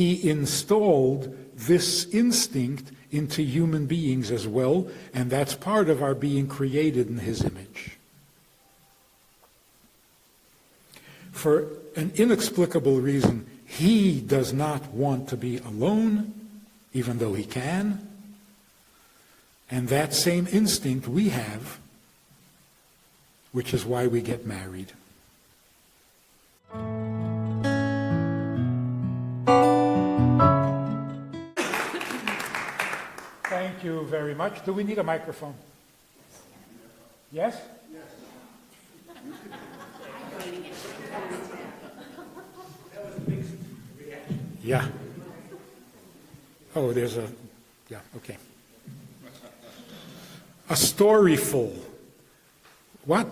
he installed this instinct into human beings as well, and that's part of our being created in his image. For an inexplicable reason, he does not want to be alone, even though he can. And that same instinct we have, which is why we get married. Thank you very much. Do we need a microphone? Yes? Yeah. Oh, there's a, yeah, okay. A storyful. What?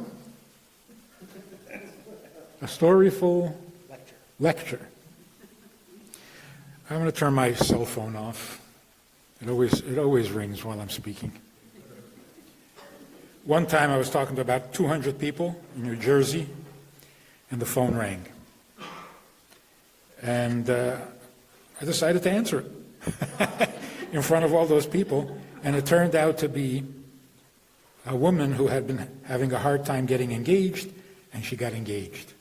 A storyful lecture. I'm going to turn my cell phone off. It always rings while I'm speaking. One time I was talking to about 200 people in New Jersey, and the phone rang. And I decided to answer it in front of all those people, and it turned out to be a woman who had been having a hard time getting engaged, and she got engaged.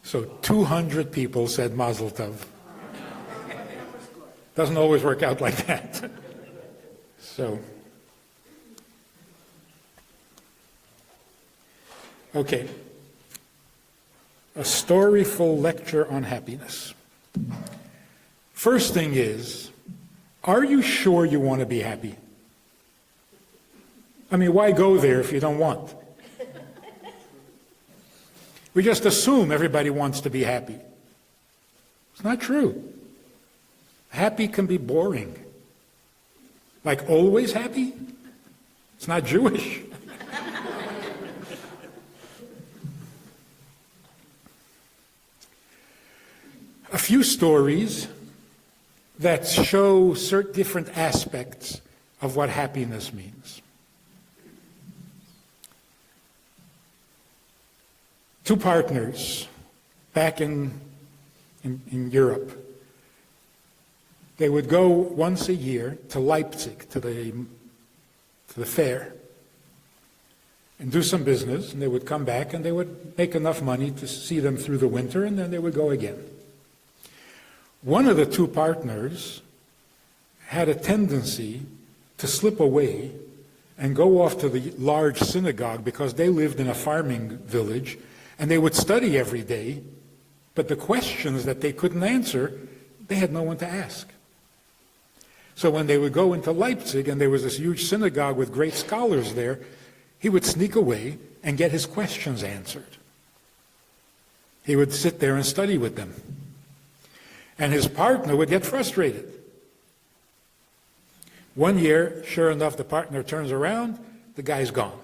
So 200 people said Mazel Tov. Doesn't always work out like that. So, okay. A storyful lecture on happiness. First thing is, are you sure you want to be happy? I mean, why go there if you don't want? We just assume everybody wants to be happy. It's not true. Happy can be boring. Like always happy? It's not Jewish. A few stories that show certain different aspects of what happiness means. Two partners back in Europe. They would go once a year to Leipzig, to the fair, and do some business, and they would come back and they would make enough money to see them through the winter, and then they would go again. One of the two partners had a tendency to slip away and go off to the large synagogue because they lived in a farming village, and they would study every day, but the questions that they couldn't answer, they had no one to ask. So when they would go into Leipzig and there was this huge synagogue with great scholars there, he would sneak away and get his questions answered. He would sit there and study with them. And his partner would get frustrated. One year, sure enough, the partner turns around, the guy's gone.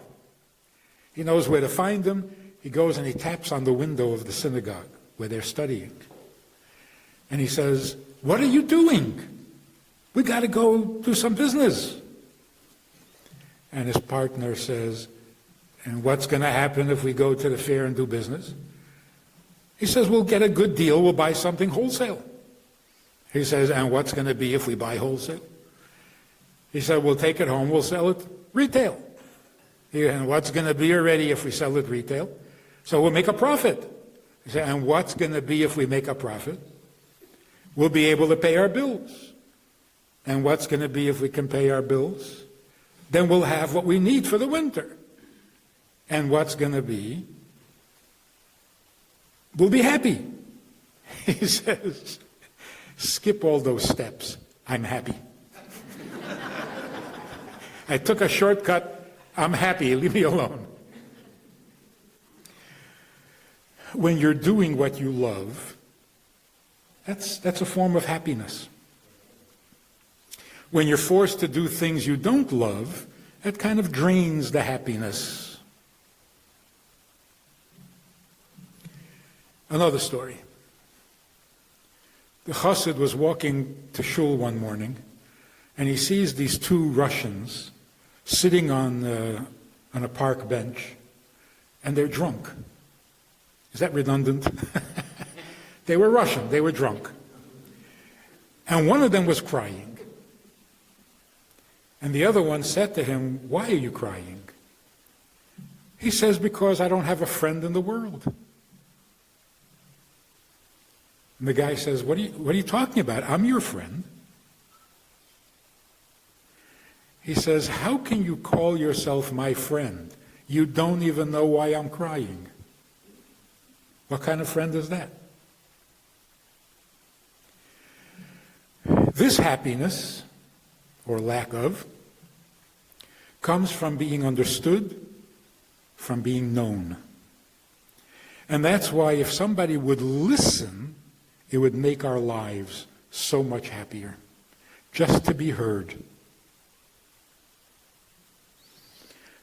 He knows where to find him. He goes and he taps on the window of the synagogue where they're studying. And he says, "What are you doing? We got to go do some business." And his partner says, "And what's going to happen if we go to the fair and do business?" He says, "We'll get a good deal. We'll buy something wholesale." He says, "And what's going to be if we buy wholesale?" He said, "We'll take it home. We'll sell it retail." And what's going to be already if we sell it retail? So we'll make a profit. He said, "And what's going to be if we make a profit? We'll be able to pay our bills. And what's going to be if we can pay our bills? Then we'll have what we need for the winter. And what's going to be? We'll be happy." He says, "Skip all those steps. I'm happy. I took a shortcut. I'm happy. Leave me alone." When you're doing what you love, that's a form of happiness. When you're forced to do things you don't love, that kind of drains the happiness. Another story. The chassid was walking to shul one morning, and he sees these two Russians sitting on a park bench, and they're drunk. Is that redundant? They were Russian, they were drunk. And one of them was crying. And the other one said to him, "Why are you crying?" He says, "Because I don't have a friend in the world." And the guy says, what are you talking about? I'm your friend." He says, "How can you call yourself my friend? You don't even know why I'm crying." What kind of friend is that? This happiness, or lack of, comes from being understood, from being known. And that's why if somebody would listen, it would make our lives so much happier, just to be heard.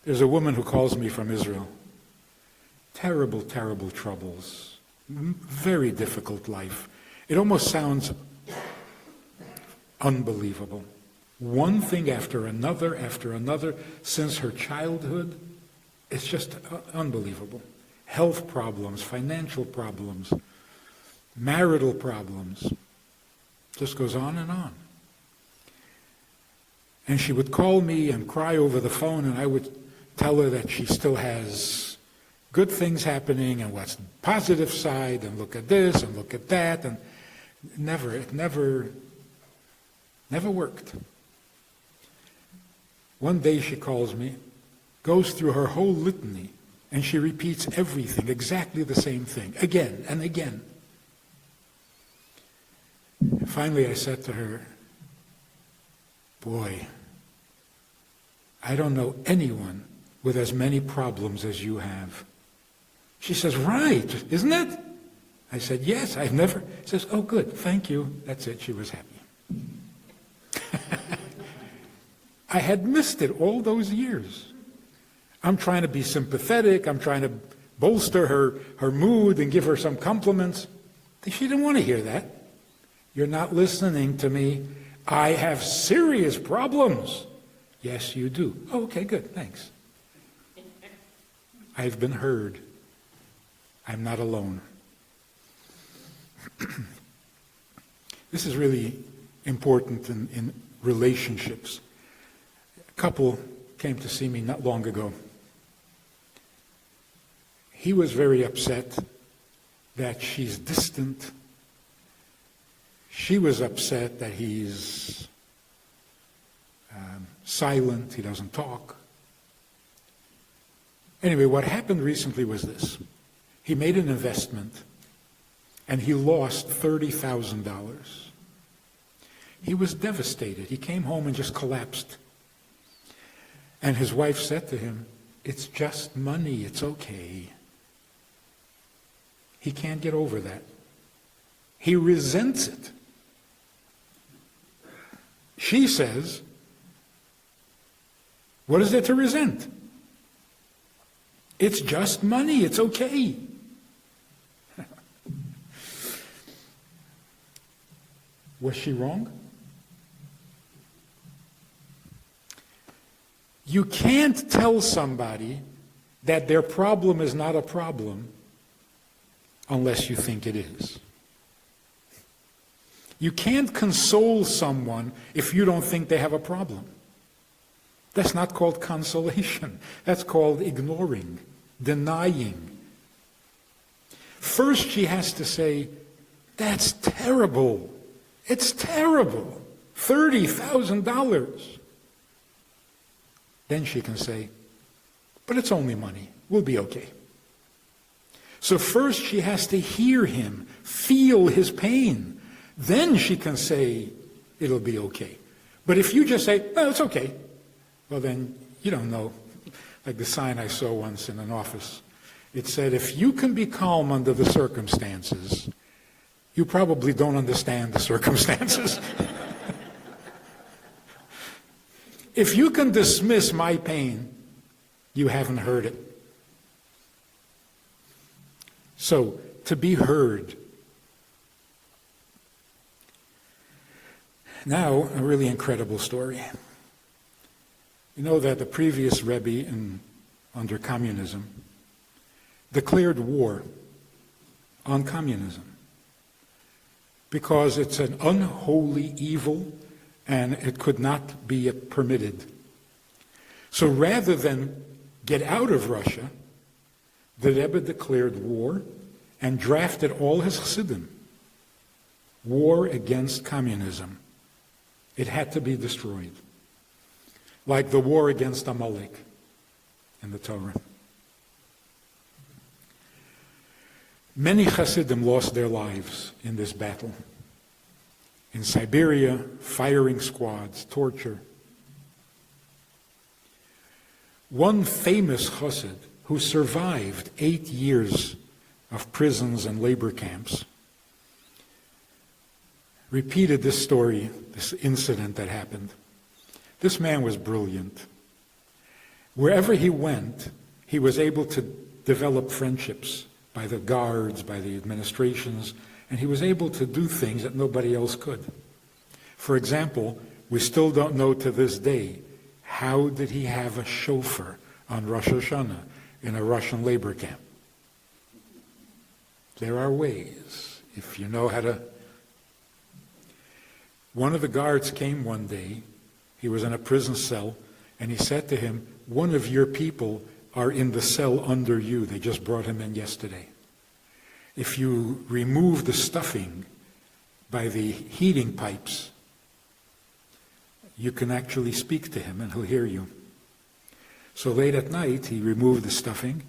There's a woman who calls me from Israel. Terrible, terrible troubles. Very difficult life. It almost sounds unbelievable. One thing after another, since her childhood. It's just unbelievable. Health problems, financial problems, marital problems. Just goes on and on. And she would call me and cry over the phone, and I would tell her that she still has good things happening and what's the positive side, and look at this and look at that, and it never worked. One day she calls me, goes through her whole litany, and she repeats everything, exactly the same thing, again and again. Finally I said to her, "Boy, I don't know anyone with as many problems as you have." She says, "Right, isn't it?" I said, "Yes, I've never." She says, "Oh, good, thank you." That's it, she was happy. I had missed it all those years. I'm trying to be sympathetic, I'm trying to bolster her mood and give her some compliments. She didn't want to hear that. "You're not listening to me. I have serious problems." "Yes, you do." "Oh, okay, good, thanks." I've been heard. I'm not alone. This is really important in relationships. A couple came to see me not long ago. He was very upset that she's distant. She was upset that he's silent, he doesn't talk. Anyway, what happened recently was this. He made an investment and he lost $30,000. He was devastated. He came home and just collapsed. And his wife said to him, "It's just money, it's okay." He can't get over that. He resents it. She says, "What is there to resent? It's just money, it's okay." Was she wrong? You can't tell somebody that their problem is not a problem unless you think it is. You can't console someone if you don't think they have a problem. That's not called consolation. That's called ignoring, denying. First, she has to say, "That's terrible. It's terrible. $30,000. Then she can say, "But it's only money. We'll be okay." So first she has to hear him, feel his pain. Then she can say, "It'll be okay." But if you just say, "No, it's okay," well then you don't know. Like the sign I saw once in an office. It said, "If you can be calm under the circumstances, you probably don't understand the circumstances." If you can dismiss my pain, you haven't heard it. So, to be heard. Now, a really incredible story. You know that the previous Rabbi under communism declared war on communism because it's an unholy evil and it could not be permitted. So rather than get out of Russia, the Rebbe declared war and drafted all his Chassidim. War against communism. It had to be destroyed. Like the war against Amalek in the Torah. Many Chassidim lost their lives in this battle. In Siberia, firing squads, torture. One famous Chassid who survived 8 years of prisons and labor camps repeated this story, this incident that happened. This man was brilliant. Wherever he went, he was able to develop friendships by the guards, by the administrations, and he was able to do things that nobody else could. For example, we still don't know to this day, how did he have a chauffeur on Rosh Hashanah in a Russian labor camp? There are ways, if you know how to. One of the guards came one day, he was in a prison cell, and he said to him, one of your people are in the cell under you. They just brought him in yesterday. If you remove the stuffing by the heating pipes, you can actually speak to him and he'll hear you. So late at night, he removed the stuffing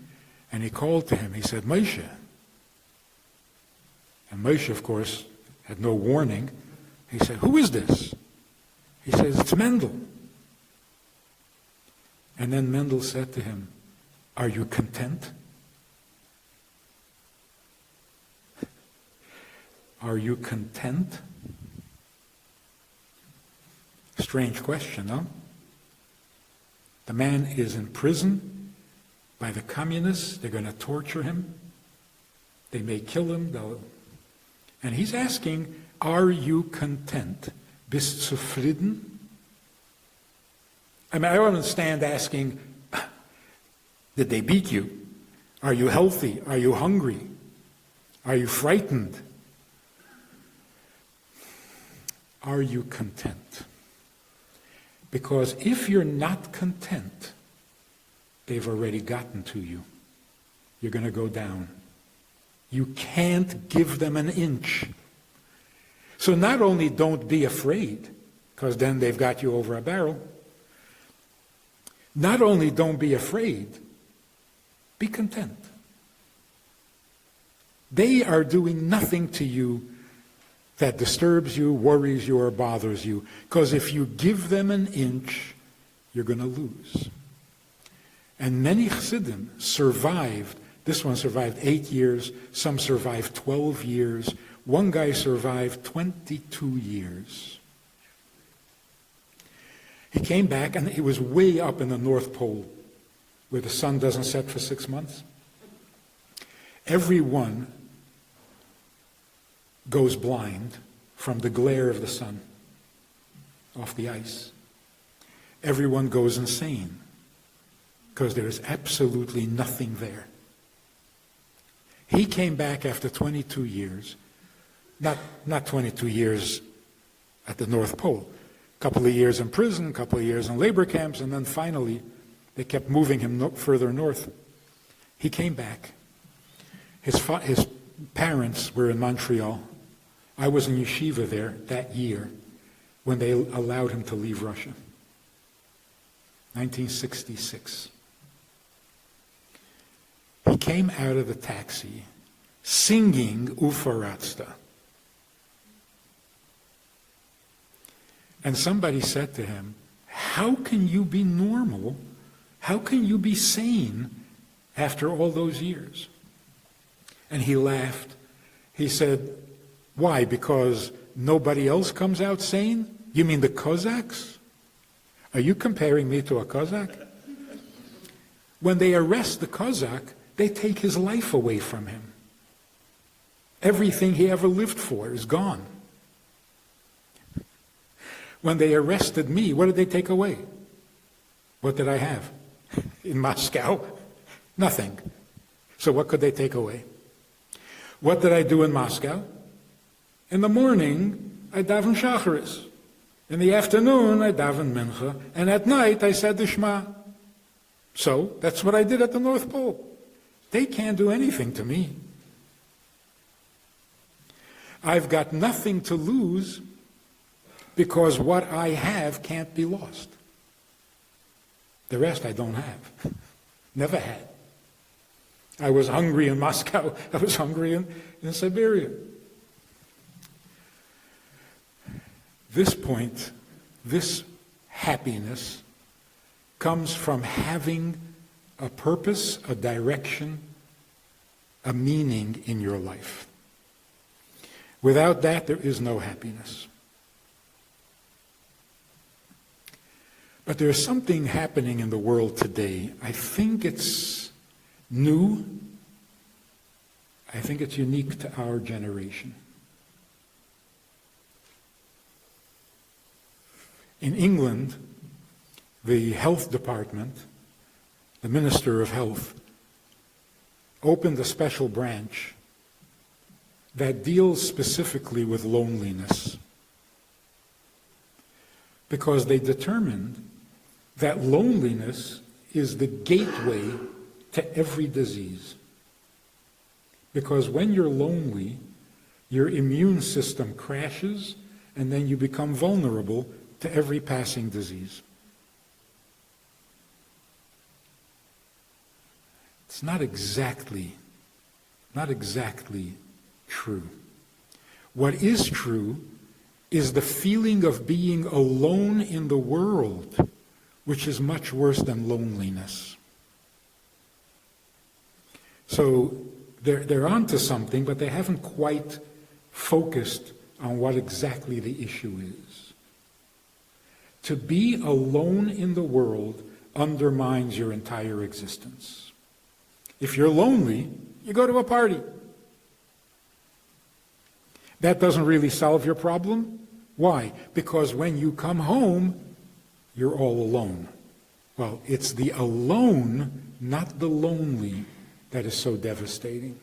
and he called to him. He said, Moshe. And Moshe, of course, had no warning. He said, who is this? He says, it's Mendel. And then Mendel said to him, are you content? Are you content? Strange question, no? The man is in prison by the communists. They're going to torture him. They may kill him. And he's asking, are you content? Bist zufrieden? I mean, I don't understand asking, did they beat you? Are you healthy? Are you hungry? Are you frightened? Are you content? Because if you're not content, they've already gotten to you. You're going to go down. You can't give them an inch. So not only don't be afraid, because then they've got you over a barrel. Not only don't be afraid, be content. They are doing nothing to you that disturbs you, worries you, or bothers you. Because if you give them an inch, you're going to lose. And many Chassidim survived. This one survived 8 years. Some survived 12 years. One guy survived 22 years. He came back, and he was way up in the North Pole, where the sun doesn't set for 6 months. Everyone goes blind from the glare of the sun off the ice. Everyone goes insane because there is absolutely nothing there. He came back after 22 years, not 22 years at the North Pole, a couple of years in prison, a couple of years in labor camps, and then finally they kept moving him further north. He came back. His parents were in Montreal. I was in yeshiva there that year when they allowed him to leave Russia. 1966. He came out of the taxi singing Ufaratsta. And somebody said to him, how can you be normal? How can you be sane after all those years? And he laughed. He said, why? Because nobody else comes out sane? You mean the Cossacks? Are you comparing me to a Cossack? When they arrest the Cossack, they take his life away from him. Everything he ever lived for is gone. When they arrested me, what did they take away? What did I have? In Moscow? Nothing. So what could they take away? What did I do in Moscow? In the morning, I daven shacharis. In the afternoon, I daven mincha. And at night, I said the Shema. So, that's what I did at the North Pole. They can't do anything to me. I've got nothing to lose because what I have can't be lost. The rest I don't have. Never had. I was hungry in Moscow. I was hungry in Siberia. This point, this happiness, comes from having a purpose, a direction, a meaning in your life. Without that, there is no happiness. But there's something happening in the world today. I think it's new. I think it's unique to our generation. In England, the health department, the Minister of Health, opened a special branch that deals specifically with loneliness, because they determined that loneliness is the gateway to every disease. Because when you're lonely, your immune system crashes, and then you become vulnerable to every passing disease. It's not exactly true. What is true is the feeling of being alone in the world, which is much worse than loneliness. So they're onto something, but they haven't quite focused on what exactly the issue is. To be alone in the world undermines your entire existence. If you're lonely, you go to a party. That doesn't really solve your problem. Why? Because when you come home, you're all alone. Well, it's the alone, not the lonely, that is so devastating.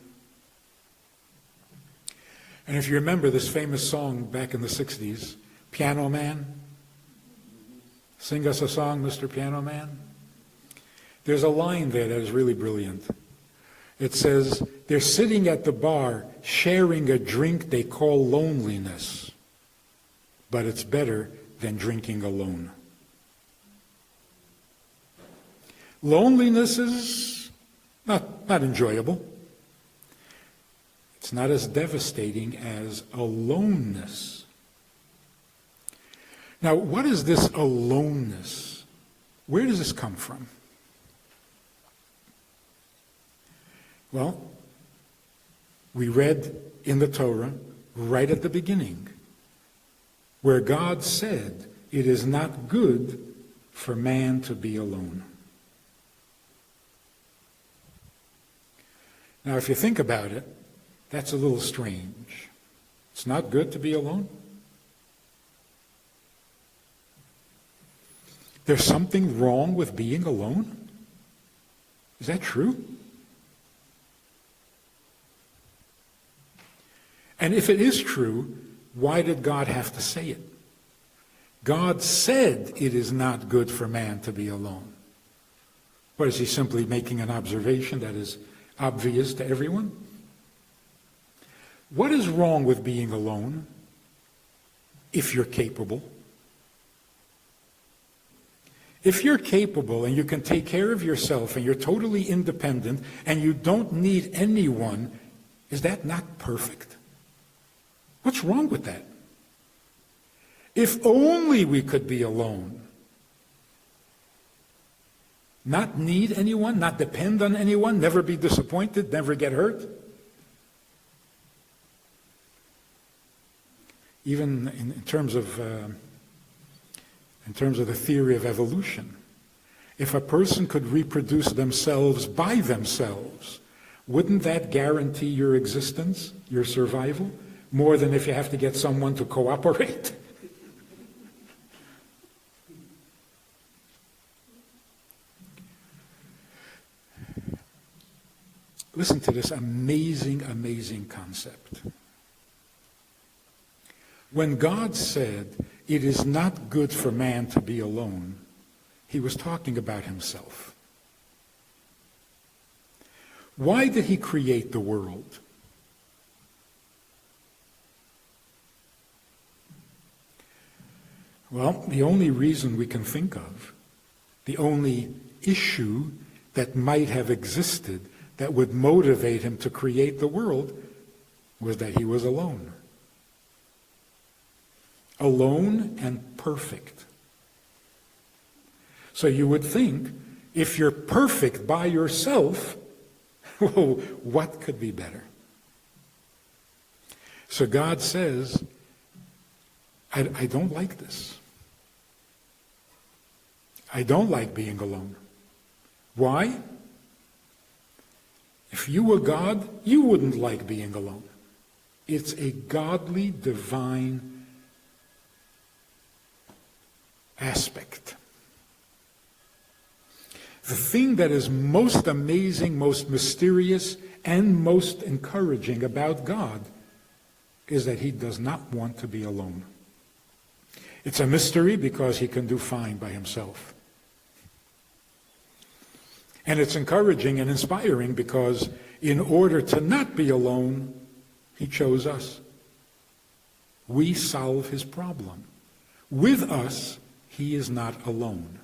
And if you remember this famous song back in the 60s, Piano Man, sing us a song, Mr. Piano Man. There's a line there that is really brilliant. It says, they're sitting at the bar sharing a drink they call loneliness, but it's better than drinking alone. Loneliness is not enjoyable. It's not as devastating as aloneness. Now, what is this aloneness? Where does this come from? Well, we read in the Torah right at the beginning, where God said, it is not good for man to be alone. Now, if you think about it, that's a little strange. It's not good to be alone. There's something wrong with being alone? Is that true? And if it is true, why did God have to say it? God said it is not good for man to be alone. What, is he simply making an observation that is obvious to everyone? What is wrong with being alone if you're capable? If you're capable and you can take care of yourself and you're totally independent and you don't need anyone, is that not perfect? What's wrong with that? If only we could be alone. Not need anyone, not depend on anyone, never be disappointed, never get hurt. Even in terms of the theory of evolution, if a person could reproduce themselves by themselves, wouldn't that guarantee your existence, your survival, more than if you have to get someone to cooperate? Listen to this amazing, amazing concept. When God said, "It is not good for man to be alone," he was talking about himself. Why did he create the world? Well, the only reason we can think of, the only issue that might have existed that would motivate him to create the world, was that he was alone. Alone and perfect. So you would think, if you're perfect by yourself, well, what could be better? So God says, I don't like this. I don't like being alone. Why? If you were God, you wouldn't like being alone. It's a godly, divine aspect. The thing that is most amazing, most mysterious, and most encouraging about God is that he does not want to be alone. It's a mystery because he can do fine by himself. And it's encouraging and inspiring because in order to not be alone, he chose us. We solve his problem. With us, he is not alone.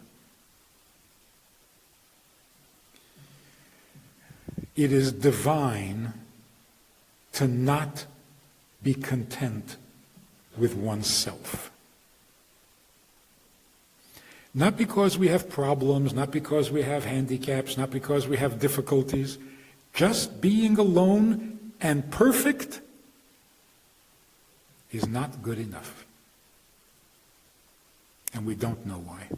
It is divine to not be content with oneself. Not because we have problems, not because we have handicaps, not because we have difficulties. Just being alone and perfect is not good enough. And we don't know why.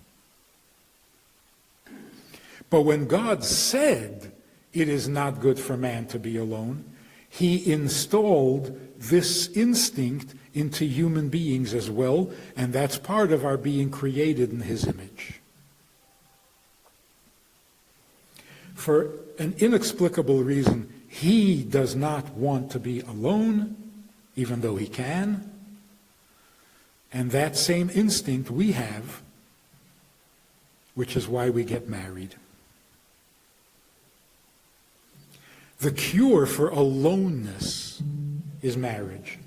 But when God said it is not good for man to be alone, he installed this instinct into human beings as well, and that's part of our being created in his image. For an inexplicable reason, he does not want to be alone, even though he can. And that same instinct we have, which is why we get married. The cure for aloneness is marriage.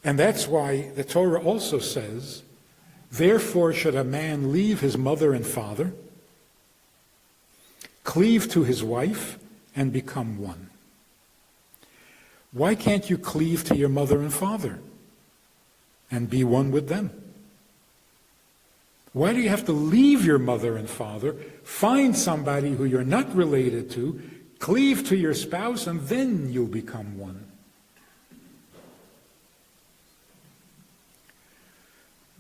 And that's why the Torah also says, therefore should a man leave his mother and father, cleave to his wife, and become one. Why can't you cleave to your mother and father and be one with them? Why do you have to leave your mother and father, find somebody who you're not related to, cleave to your spouse, and then you'll become one?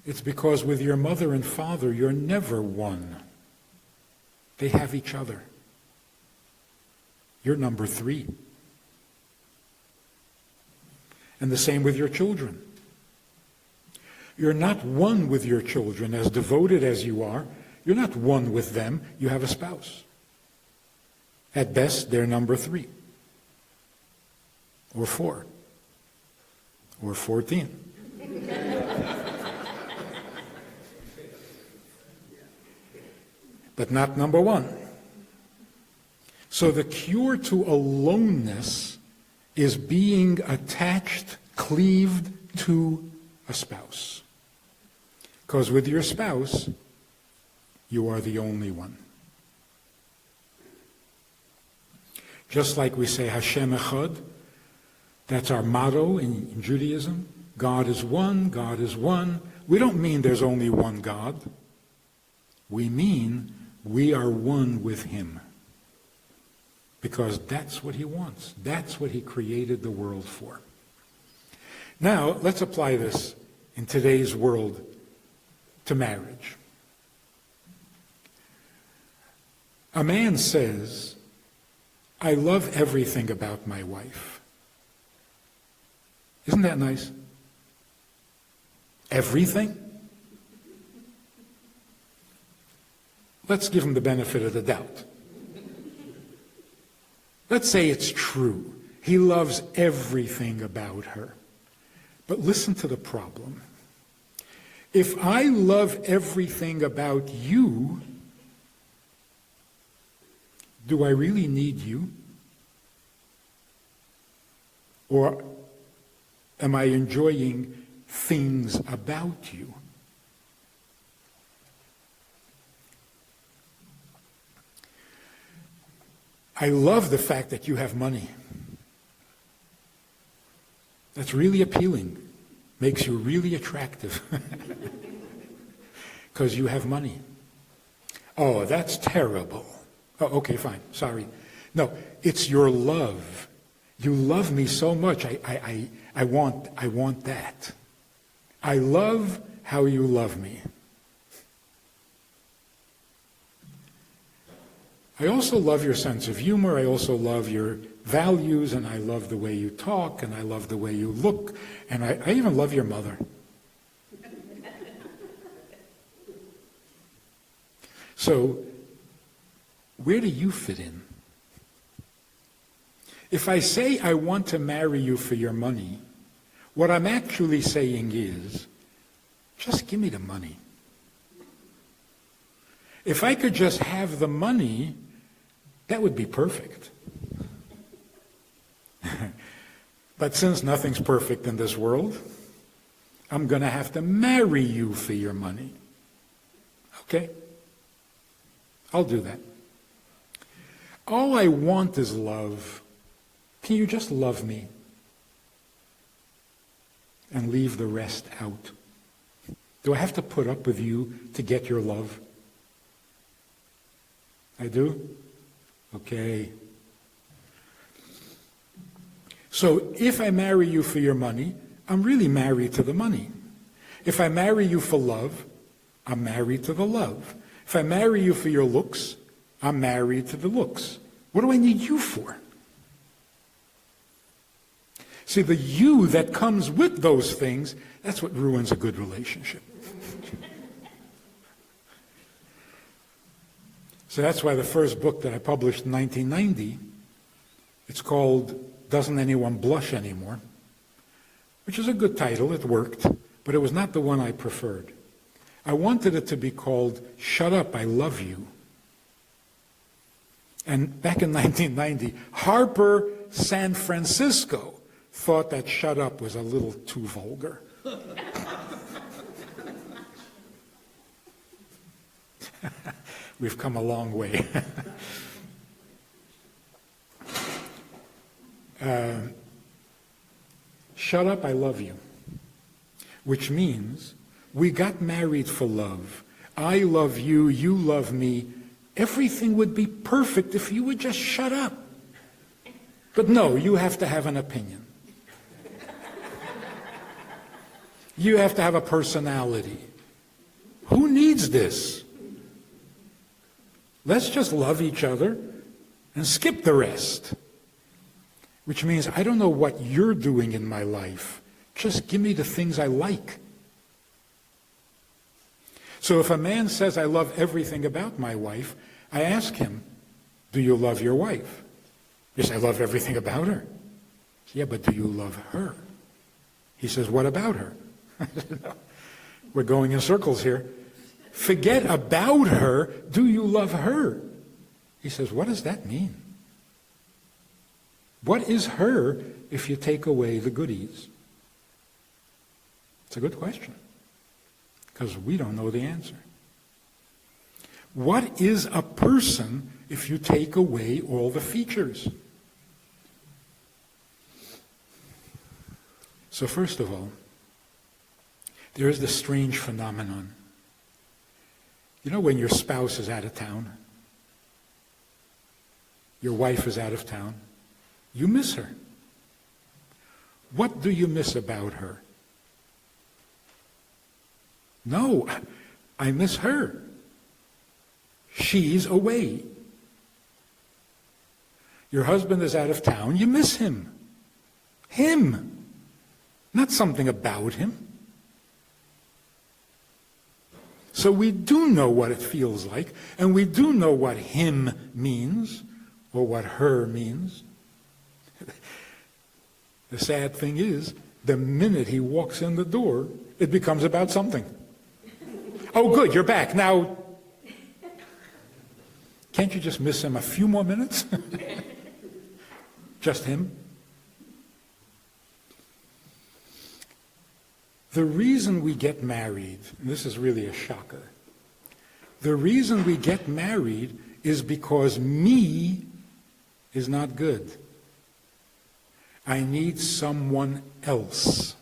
It's because with your mother and father, you're never one. They have each other. You're number 3. And the same with your children. You're not one with your children, as devoted as you are. You're not one with them. You have a spouse. At best, they're number 3. Or 4. Or 14. But not number 1. So the cure to aloneness is being attached, cleaved to a spouse. Because with your spouse, you are the only one. Just like we say Hashem Echad, that's our motto in Judaism. God is one, God is one. We don't mean there's only one God. We mean we are one with him. Because that's what he wants. That's what he created the world for. Now, let's apply this in today's world to marriage. A man says, I love everything about my wife. Isn't that nice? Everything? Let's give him the benefit of the doubt. Let's say it's true. He loves everything about her. But listen to the problem. If I love everything about you, do I really need you? Or am I enjoying things about you? I love the fact that you have money. That's really appealing. Makes you really attractive. Because you have money. Oh, that's terrible. Oh, okay, fine. Sorry. No, it's your love. You love me so much. I want that. I love how you love me. I also love your sense of humor. I also love your values, and I love the way you talk, and I love the way you look, and I even love your mother. So, where do you fit in? If I say I want to marry you for your money, what I'm actually saying is, just give me the money. If I could just have the money, that would be perfect. But since nothing's perfect in this world, I'm going to have to marry you for your money. Okay? I'll do that. All I want is love. Can you just love me? And leave the rest out. Do I have to put up with you to get your love? I do? Okay. So if I marry you for your money, I'm really married to the money. If I marry you for love, I'm married to the love. If I marry you for your looks, I'm married to the looks. What do I need you for? See, the you that comes with those things, that's what ruins a good relationship. So that's why the first book that I published in 1990, it's called Doesn't Anyone Blush Anymore? Which is a good title, it worked, but it was not the one I preferred. I wanted it to be called Shut Up, I Love You. And back in 1990, Harper San Francisco thought that shut up was a little too vulgar. We've come a long way. Shut up, I love you. Which means we got married for love. I love you, you love me. Everything would be perfect if you would just shut up. But no, you have to have an opinion. You have to have a personality. Who needs this? Let's just love each other and skip the rest. Which means I don't know what you're doing in my life. Just give me the things I like. So if a man says, I love everything about my wife, I ask him, do you love your wife? He says, I love everything about her. Yeah, but do you love her? He says, what about her? We're going in circles here. Forget about her. Do you love her? He says, what does that mean? What is her if you take away the goodies? It's a good question, because we don't know the answer. What is a person if you take away all the features? So first of all, there is this strange phenomenon. You know when your spouse is out of town? Your wife is out of town? You miss her. What do you miss about her? No, I miss her. She's away. Your husband is out of town, you miss him. Him, not something about him. So we do know what it feels like, and we do know what him means, or what her means. The sad thing is, The minute he walks in the door, it becomes about something. Oh, good, you're back. Now, can't you just miss him a few more minutes? Just him? The reason we get married, and this is really a shocker, the reason we get married is because me is not good. I need someone else.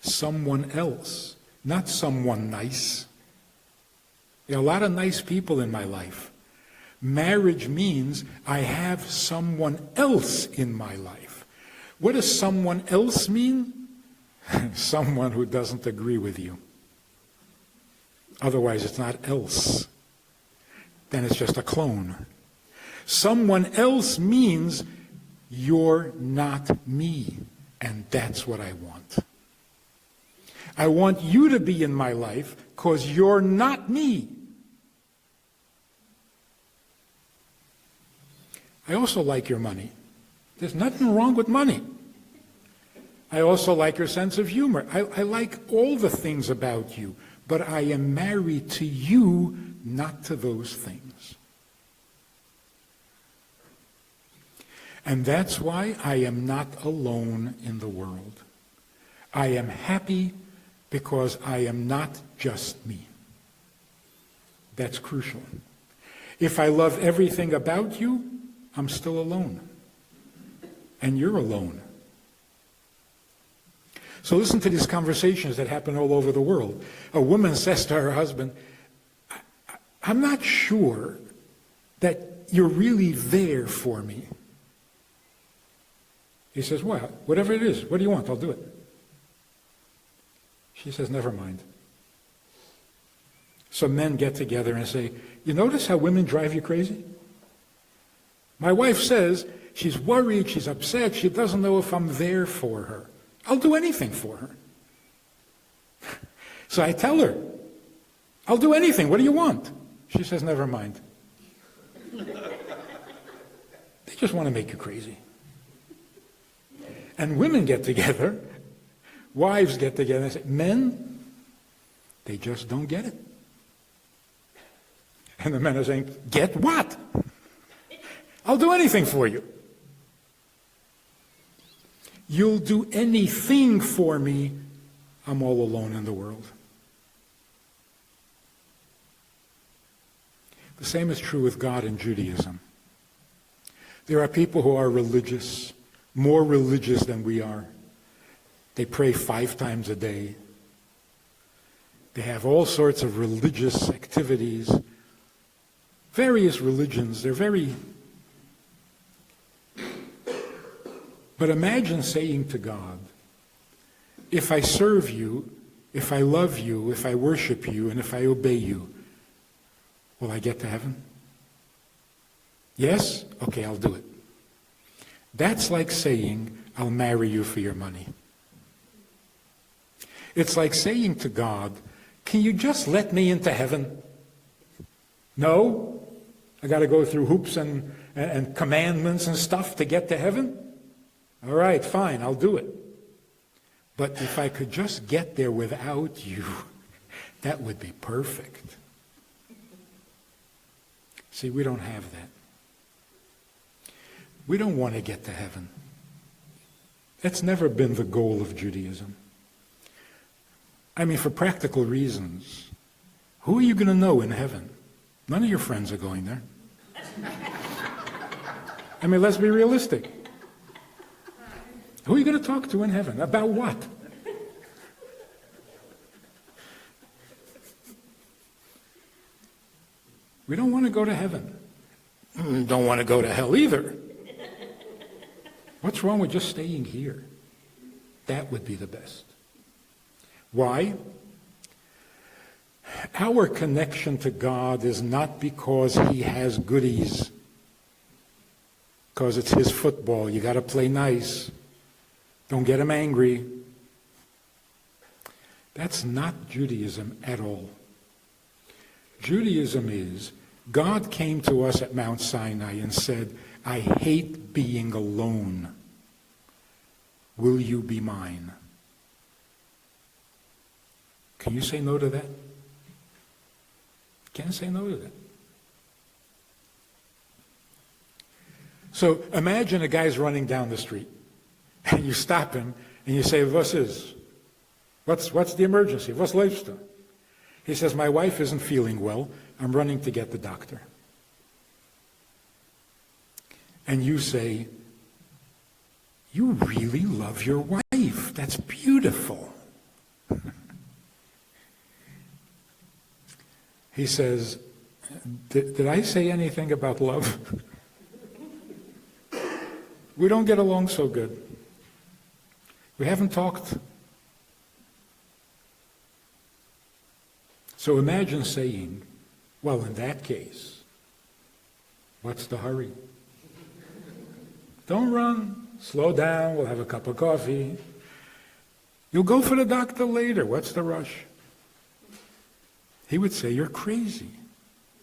Someone else, not someone nice. There are a lot of nice people in my life. Marriage means I have someone else in my life. What does someone else mean? Someone who doesn't agree with you. Otherwise, it's not else. Then it's just a clone. Someone else means you're not me, and that's what I want. I want you to be in my life because you're not me. I also like your money. There's nothing wrong with money. I also like your sense of humor. I like all the things about you, but I am married to you, not to those things. And that's why I am not alone in the world. I am happy because I am not just me. That's crucial. If I love everything about you, I'm still alone. And you're alone. So listen to these conversations that happen all over the world. A woman says to her husband, I'm not sure that you're really there for me. He says, well, whatever it is, what do you want? I'll do it. She says, never mind. So men get together and say, you notice how women drive you crazy? My wife says she's worried, she's upset, she doesn't know if I'm there for her. I'll do anything for her. So I tell her, I'll do anything, what do you want? She says, never mind. They just want to make you crazy. And women get together, wives get together and say, men, they just don't get it. And the men are saying, get what? I'll do anything for you. You'll do anything for me, I'm all alone in the world. The same is true with God in Judaism. There are people who are religious, more religious than we are. They pray 5 times a day. They have all sorts of religious activities. Various religions, they're very... But imagine saying to God, if I serve you, if I love you, if I worship you, and if I obey you, will I get to heaven? Yes? Okay, I'll do it. That's like saying, I'll marry you for your money. It's like saying to God, can you just let me into heaven? No? I got to go through hoops and commandments and stuff to get to heaven? All right, fine, I'll do it. But if I could just get there without you, that would be perfect. See, we don't have that. We don't want to get to heaven. That's never been the goal of Judaism. I mean, for practical reasons. Who are you going to know in heaven? None of your friends are going there. I mean, let's be realistic. Who are you going to talk to in heaven? About what? We don't want to go to heaven. Don't want to go to hell either. What's wrong with just staying here? That would be the best. Why? Our connection to God is not because he has goodies, because it's his football. You got to play nice. Don't get him angry. That's not Judaism at all. Judaism is, God came to us at Mount Sinai and said, I hate being alone. will you be mine? Can you say no to that? Can't say no to that. So imagine a guy's running down the street, and you stop him, and you say, "What's the emergency? What's lifestyle?" He says, "My wife isn't feeling well. I'm running to get the doctor." And you say, "You really love your wife. That's beautiful." He says, did I say anything about love? We don't get along so good. We haven't talked. So imagine saying, "Well, in that case, what's the hurry? Don't run. Slow down. We'll have a cup of coffee. You'll go for the doctor later. What's the rush?" He would say, "You're crazy.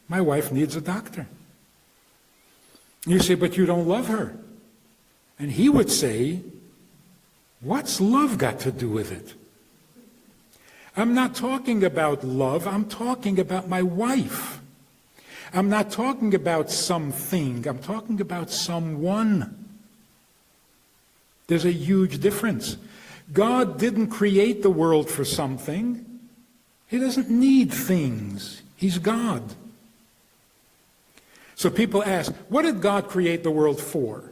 My wife needs a doctor." You say, "But you don't love her." And he would say, "What's love got to do with it? I'm not talking about love. I'm talking about my wife. I'm not talking about something. I'm talking about someone." There's a huge difference. God didn't create the world for something. He doesn't need things. He's God. So people ask, what did God create the world for?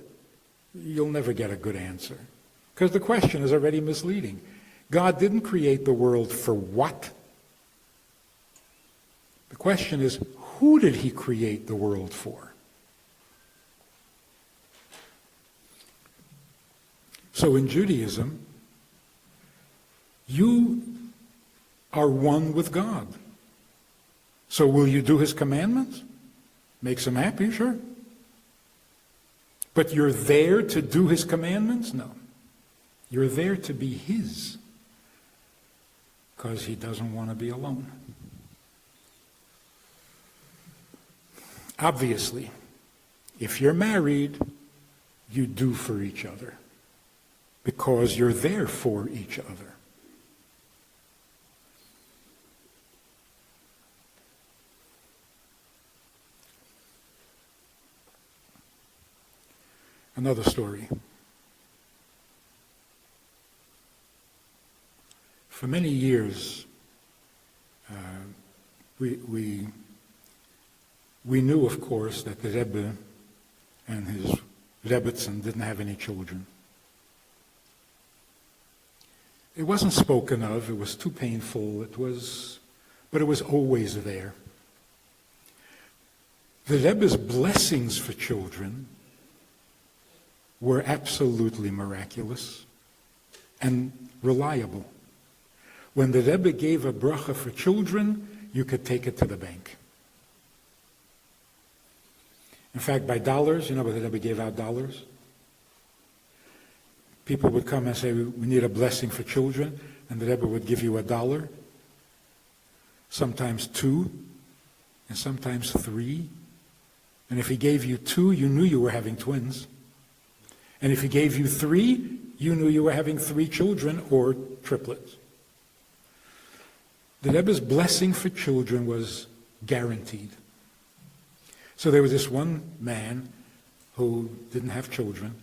You'll never get a good answer, because the question is already misleading. God didn't create the world for what? The question is, who did he create the world for? So in Judaism, you are one with God. So will you do his commandments? Makes him happy, sure. But you're there to do his commandments? No. You're there to be his, because he doesn't want to be alone. Obviously, if you're married, you do for each other, because you're there for each other. Another story. For many years, we knew, of course, that the Rebbe and his Rebbetzin didn't have any children. It wasn't spoken of. It was too painful. But it was always there. The Rebbe's blessings for children were absolutely miraculous and reliable. When the Rebbe gave a bracha for children, you could take it to the bank. In fact, by dollars, you know, when the Rebbe gave out dollars, people would come and say, "We need a blessing for children," and the Rebbe would give you $1, sometimes 2, and sometimes 3. And if he gave you 2, you knew you were having twins. And if he gave you 3, you knew you were having 3 children or triplets. The Rebbe's blessing for children was guaranteed. So there was this one man who didn't have children,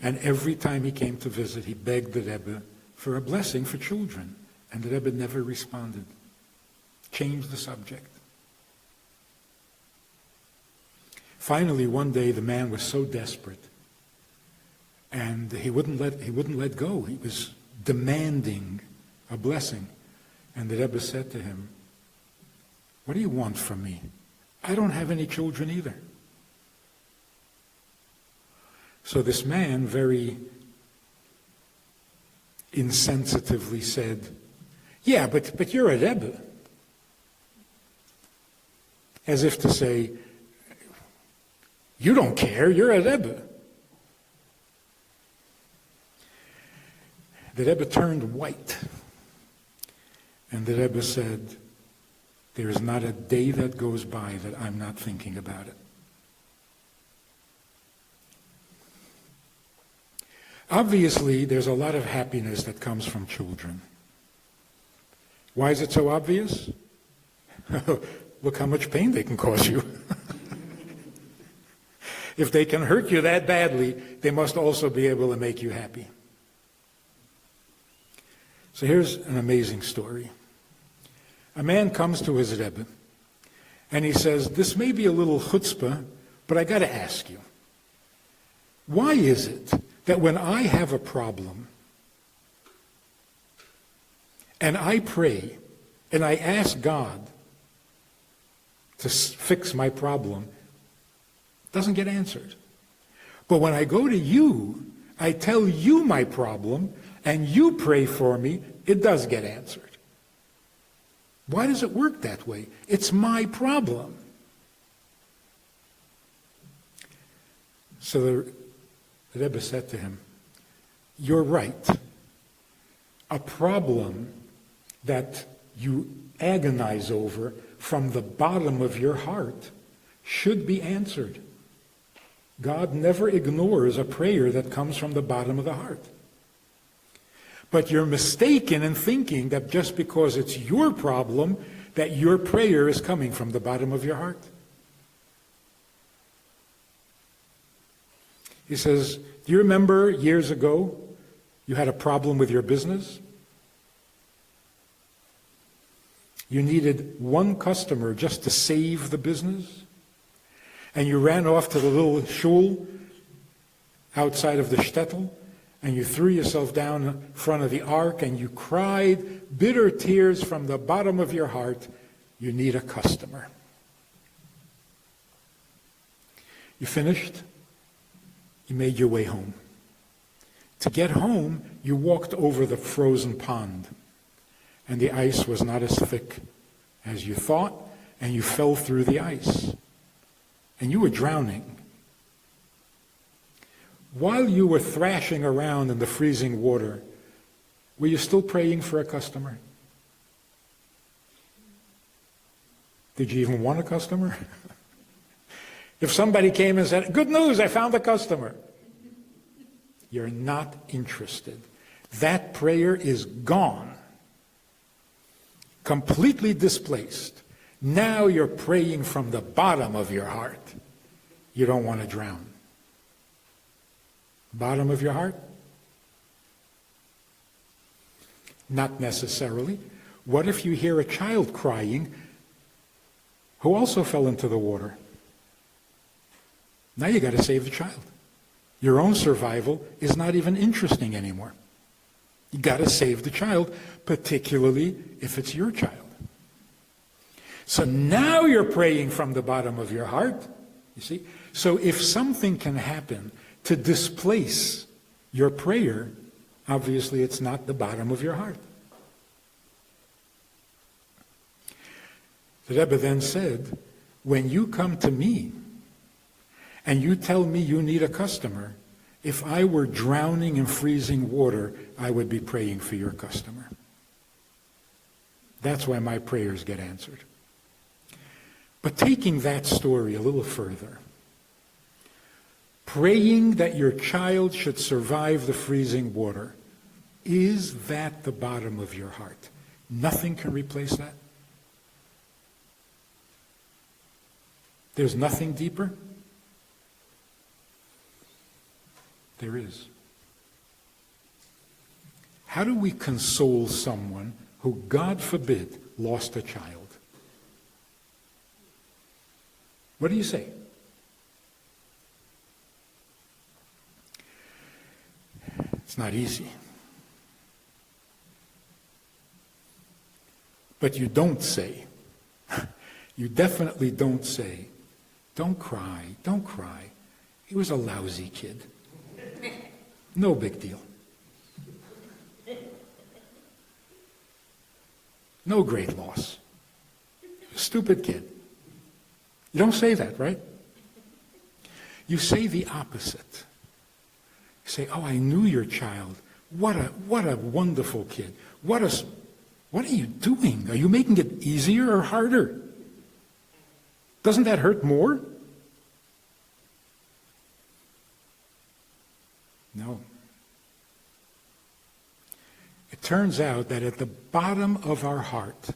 and every time he came to visit, he begged the Rebbe for a blessing for children, and the Rebbe never responded. Changed the subject. Finally, one day, the man was so desperate, and he wouldn't let go. He was demanding a blessing. And the Rebbe said to him, "What do you want from me? I don't have any children either." So this man very insensitively said, "Yeah, but you're a Rebbe." As if to say, "You don't care, you're a Rebbe." The Rebbe turned white, and the Rebbe said, "There is not a day that goes by that I'm not thinking about it." Obviously, there's a lot of happiness that comes from children. Why is it so obvious? Look how much pain they can cause you. If they can hurt you that badly, they must also be able to make you happy. So here's an amazing story. A man comes to his Rebbe, and he says, this may be a little chutzpah, but I got to ask you, why is it that when I have a problem, and I pray, and I ask God to fix my problem, it doesn't get answered? But when I go to you, I tell you my problem, and you pray for me, it does get answered. Why does it work that way? It's my problem. So the Rebbe said to him, you're right. A problem that you agonize over from the bottom of your heart should be answered. God never ignores a prayer that comes from the bottom of the heart. But you're mistaken in thinking that just because it's your problem, that your prayer is coming from the bottom of your heart. He says, do you remember years ago you had a problem with your business? You needed one customer just to save the business? And you ran off to the little shul outside of the shtetl, and you threw yourself down in front of the ark, and you cried bitter tears from the bottom of your heart. You need a customer. You finished. You made your way home. To get home, you walked over the frozen pond, and the ice was not as thick as you thought, and you fell through the ice, and you were drowning. While you were thrashing around in the freezing water, were you still praying for a customer? Did you even want a customer? If somebody came and said, good news, I found a customer, you're not interested. That prayer is gone, completely displaced. Now you're praying from the bottom of your heart. You don't want to drown. Bottom of your heart? Not necessarily. What if you hear a child crying who also fell into the water? Now you got to save the child. Your own survival is not even interesting anymore. You got to save the child, particularly if it's your child. So now you're praying from the bottom of your heart, you see? So if something can happen to displace your prayer, obviously it's not the bottom of your heart. The Rebbe then said, when you come to me and you tell me you need a customer, if I were drowning in freezing water, I would be praying for your customer. That's why my prayers get answered. But taking that story a little further, praying that your child should survive the freezing water, is that the bottom of your heart? Nothing can replace that? There's nothing deeper? There is. How do we console someone who, God forbid, lost a child? What do you say? It's not easy. But you don't say, you definitely don't say, don't cry, don't cry. He was a lousy kid. No big deal. No great loss. A stupid kid. You don't say that, right? You say the opposite. You say, oh, I knew your child. What a wonderful kid. What are you doing? Are you making it easier or harder? Doesn't that hurt more? No. turns out that at the bottom of our heart,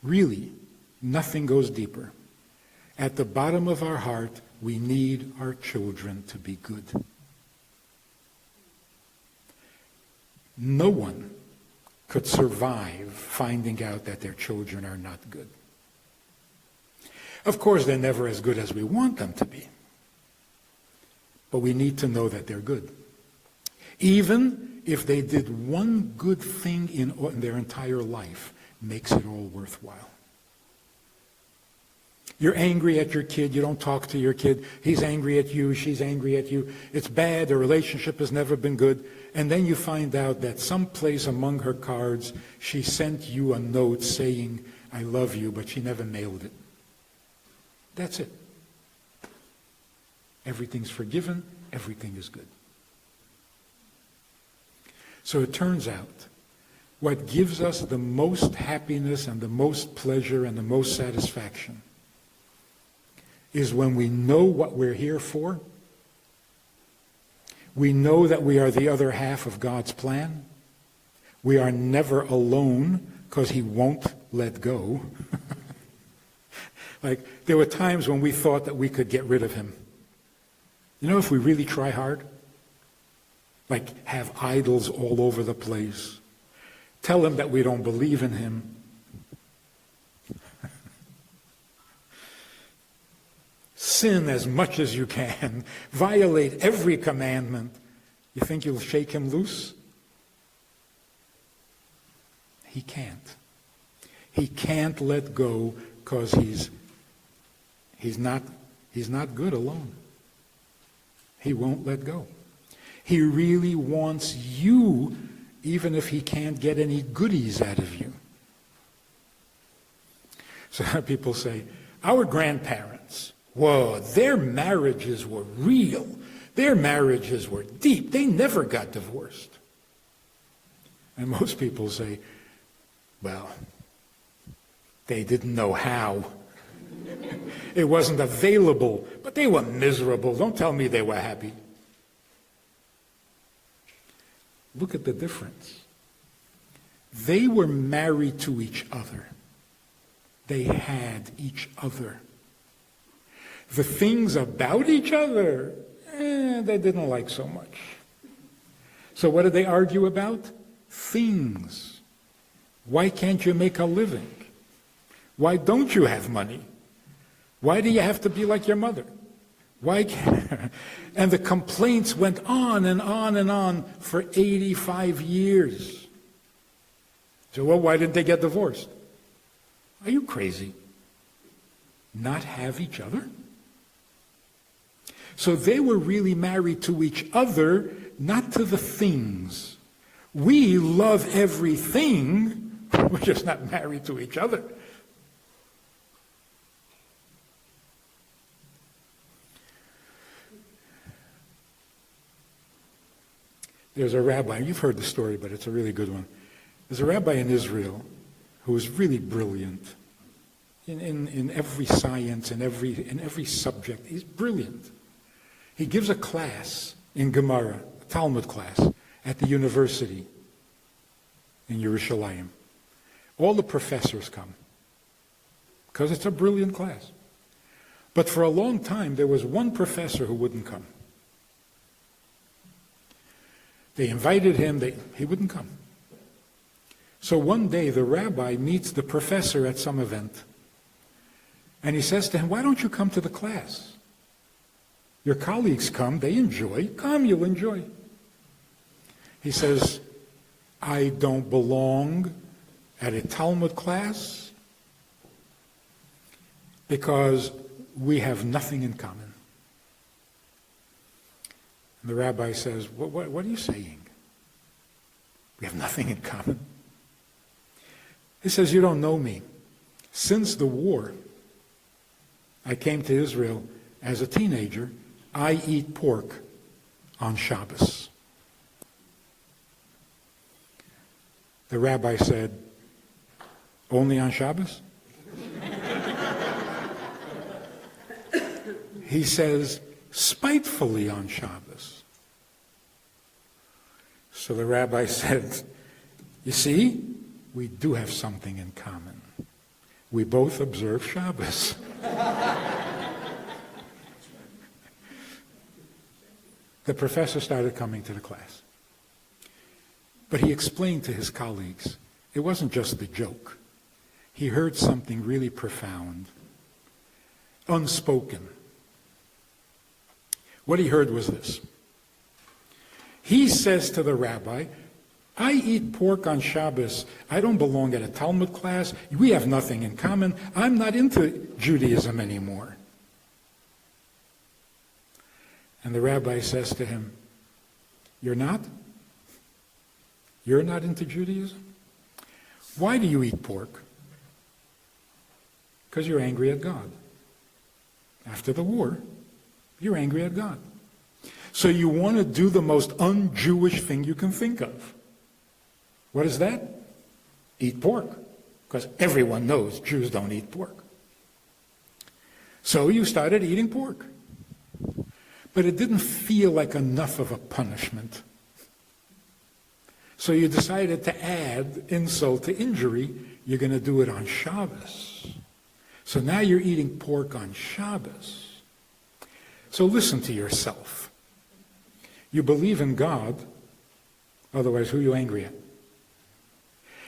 really, nothing goes deeper. At the bottom of our heart, we need our children to be good. No one could survive finding out that their children are not good. Of course, they're never as good as we want them to be. But we need to know that they're good. Even if they did one good thing in their entire life, makes it all worthwhile. You're angry at your kid, you don't talk to your kid, he's angry at you, she's angry at you, it's bad, the relationship has never been good, and then you find out that someplace among her cards, she sent you a note saying, I love you, but she never mailed it. That's it. Everything's forgiven, everything is good. So it turns out, what gives us the most happiness and the most pleasure and the most satisfaction is when we know what we're here for, we know that we are the other half of God's plan, we are never alone because he won't let go. Like, there were times when we thought that we could get rid of him. You know, if we really try hard, like have idols all over the place, tell him that we don't believe in him, sin as much as you can, violate every commandment, you think you'll shake him loose? He can't. He can't let go because he's not good alone. He won't let go. He really wants you, even if he can't get any goodies out of you. So people say, our grandparents, whoa, their marriages were real. Their marriages were deep. They never got divorced. And most people say, well, they didn't know how. It wasn't available, but they were miserable. Don't tell me they were happy. Look at the difference. They were married to each other. They had each other. The things about each other, they didn't like so much. So what did they argue about? Things. Why can't you make a living? Why don't you have money? Why do you have to be like your mother? Why can't... And the complaints went on and on and on for 85 years. So, well, why didn't they get divorced? Are you crazy? Not have each other? So they were really married to each other, not to the things. We love everything, we're just not married to each other. There's a rabbi, you've heard the story, but it's a really good one. There's a rabbi in Israel who is really brilliant in every science, in every subject. He's brilliant. He gives a class in Gemara, a Talmud class, at the university in Yerushalayim. All the professors come because it's a brilliant class. But for a long time, there was one professor who wouldn't come. They invited him, he wouldn't come. So one day the rabbi meets the professor at some event, and he says to him, why don't you come to the class? Your colleagues come, they enjoy. Come, you'll enjoy. He says, I don't belong at a Talmud class because we have nothing in common. And the rabbi says, what are you saying? We have nothing in common. He says, you don't know me. Since the war, I came to Israel as a teenager. I eat pork on Shabbos. The rabbi said, only on Shabbos? He says, spitefully on Shabbos. So the rabbi said, You see, we do have something in common. We both observe Shabbos. The professor started coming to the class. But he explained to his colleagues, it wasn't just the joke. He heard something really profound, unspoken. What he heard was this. He says to the rabbi, I eat pork on Shabbos. I don't belong at a Talmud class. We have nothing in common. I'm not into Judaism anymore. And the rabbi says to him, you're not? You're not into Judaism? Why do you eat pork? Because you're angry at God. After the war, you're angry at God. So you want to do the most un-Jewish thing you can think of. What is that? Eat pork. Because everyone knows Jews don't eat pork. So you started eating pork. But it didn't feel like enough of a punishment. So you decided to add insult to injury. You're going to do it on Shabbos. So now you're eating pork on Shabbos. So listen to yourself. You believe in God, otherwise who are you angry at?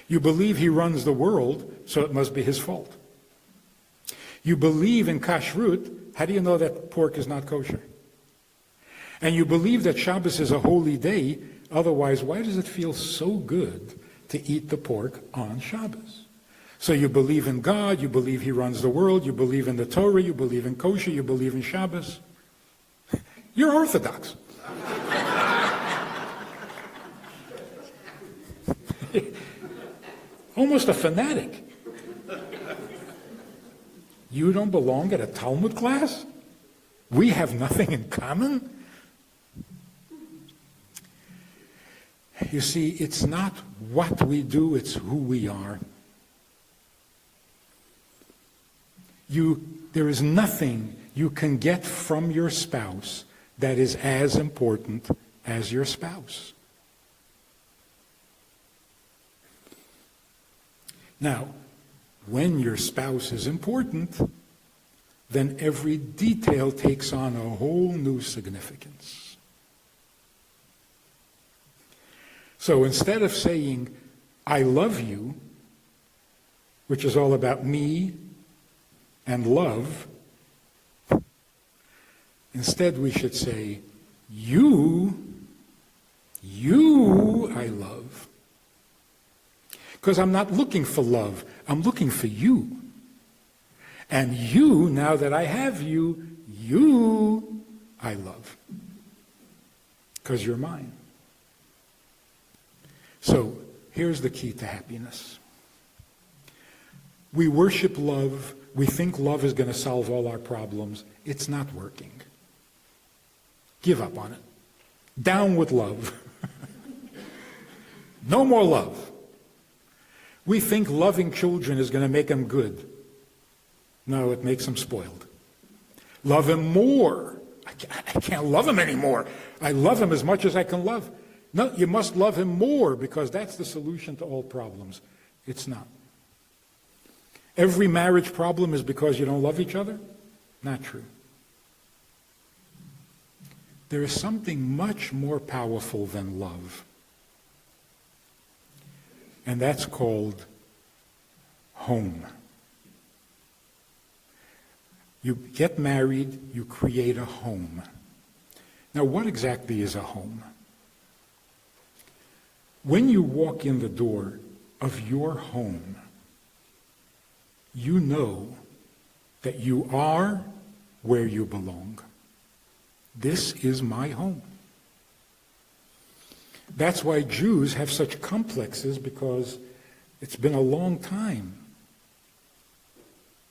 You believe he runs the world, so it must be his fault. You believe in kashrut, how do you know that pork is not kosher? And you believe that Shabbos is a holy day, otherwise why does it feel so good to eat the pork on Shabbos? So you believe in God, you believe he runs the world, you believe in the Torah, you believe in kosher, you believe in Shabbos. You're Orthodox. Almost a fanatic. You don't belong at a Talmud class? We have nothing in common? You see, it's not what we do, it's who we are. There is nothing you can get from your spouse that is as important as your spouse. Now, when your spouse is important, then every detail takes on a whole new significance. So instead of saying, I love you, which is all about me and love, instead we should say, you I love. Because I'm not looking for love, I'm looking for you. And you, now that I have you, you I love. Because you're mine. So here's the key to happiness. We worship love. We think love is going to solve all our problems. It's not working. Give up on it. Down with love. No more love. We think loving children is going to make them good. No, it makes them spoiled. Love him more. I can't love him anymore. I love him as much as I can love. No, you must love him more because that's the solution to all problems. It's not. Every marriage problem is because you don't love each other? Not true. There is something much more powerful than love. And that's called home. You get married, you create a home. Now, what exactly is a home? When you walk in the door of your home, you know that you are where you belong. This is my home. That's why Jews have such complexes, because it's been a long time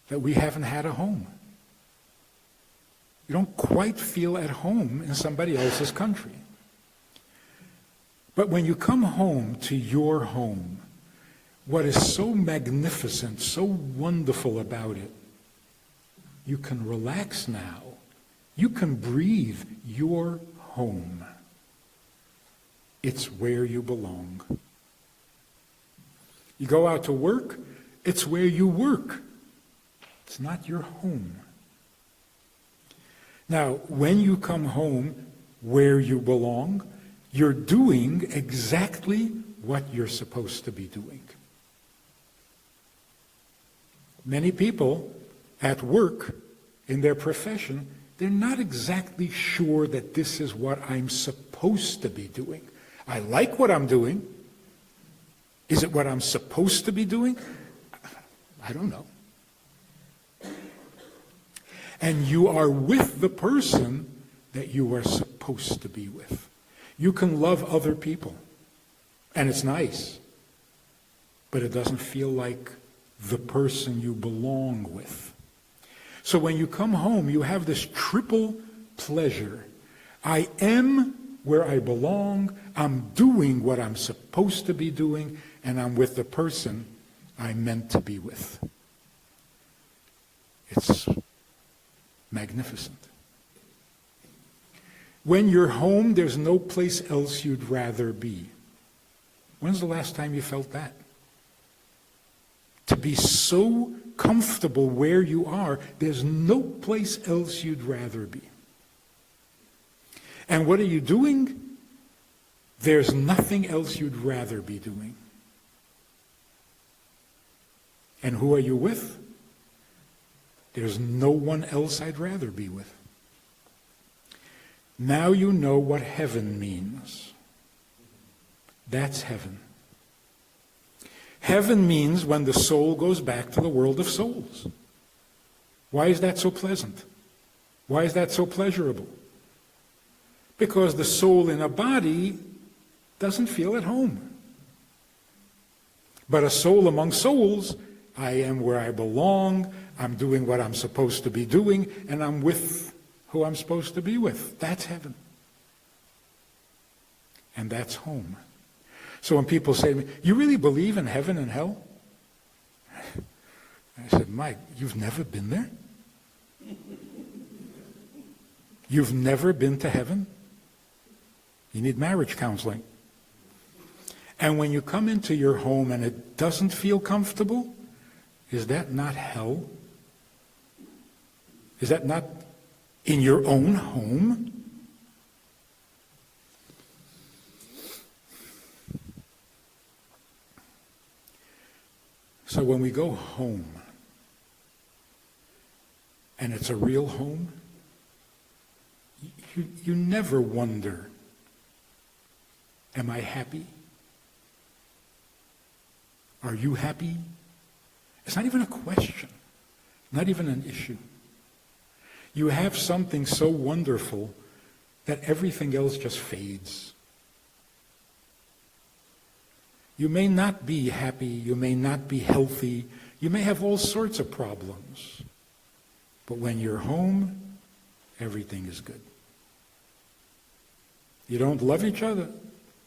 that we haven't had a home. You don't quite feel at home in somebody else's country. But when you come home to your home, what is so magnificent, so wonderful about it, you can relax now. You can breathe your home. It's where you belong. You go out to work, it's where you work. It's not your home. Now, when you come home where you belong, you're doing exactly what you're supposed to be doing. Many people at work, in their profession, they're not exactly sure that this is what I'm supposed to be doing. I like what I'm doing. Is it what I'm supposed to be doing? I don't know. And you are with the person that you are supposed to be with. You can love other people, and it's nice, but it doesn't feel like the person you belong with. So when you come home, you have this triple pleasure. I am where I belong, I'm doing what I'm supposed to be doing, and I'm with the person I'm meant to be with. It's magnificent. When you're home, there's no place else you'd rather be. When's the last time you felt that? To be so comfortable where you are, there's no place else you'd rather be. And what are you doing? There's nothing else you'd rather be doing. And who are you with? There's no one else I'd rather be with. Now you know what heaven means. That's heaven. Heaven means when the soul goes back to the world of souls. Why is that so pleasant? Why is that so pleasurable? Because the soul in a body doesn't feel at home. But a soul among souls, I am where I belong, I'm doing what I'm supposed to be doing, and I'm with who I'm supposed to be with. That's heaven. And that's home. So when people say to me, you really believe in heaven and hell? I said, Mike, you've never been there? You've never been to heaven? You need marriage counseling. And when you come into your home and it doesn't feel comfortable, is that not hell? Is that not in your own home? So when we go home, and it's a real home, you never wonder, am I happy? Are you happy? It's not even a question, not even an issue. You have something so wonderful that everything else just fades. You may not be happy, you may not be healthy, you may have all sorts of problems. But when you're home, everything is good. You don't love each other?